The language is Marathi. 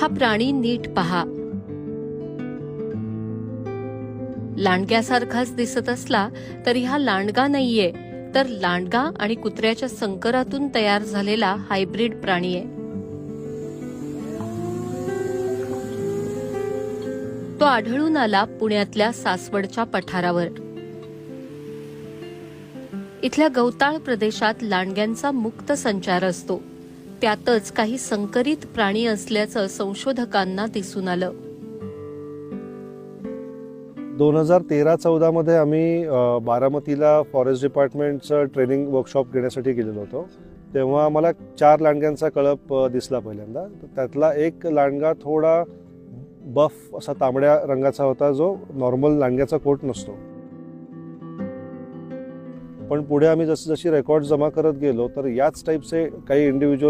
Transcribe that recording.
हा प्राणी नीट पहा. लांडग्यासारखाच दिसत असला तरी हा लांडगा नाहीये, तर लांडगा आणि कुत्र्याच्या संकरातून तयार झालेला हायब्रिड प्राणी आहे. तो आढळून आला पुण्यातल्या सासवडच्या पठारावर. इथल्या गवताळ प्रदेशात लांडग्यांचा मुक्त संचार असतो. त्यातच काही संकरित प्राणी असल्याचं संशोधकांना दिसून आलं. 2013-14 मध्ये आम्ही बारामतीला फॉरेस्ट डिपार्टमेंटचं ट्रेनिंग वर्कशॉप घेण्यासाठी गेलेलो होतो. तेव्हा आम्हाला 4 लांडग्यांचा कळप दिसला पहिल्यांदा. त्यातला एक लांडगा थोडा बफ असा तांबड्या रंगाचा होता, जो नॉर्मल लांडग्याचा कोट नसतो. पण पुढे आम्ही जशी रेकॉर्ड जमा करत गेलो तर याच टाईपचे काही इंडिव्हिज्युअल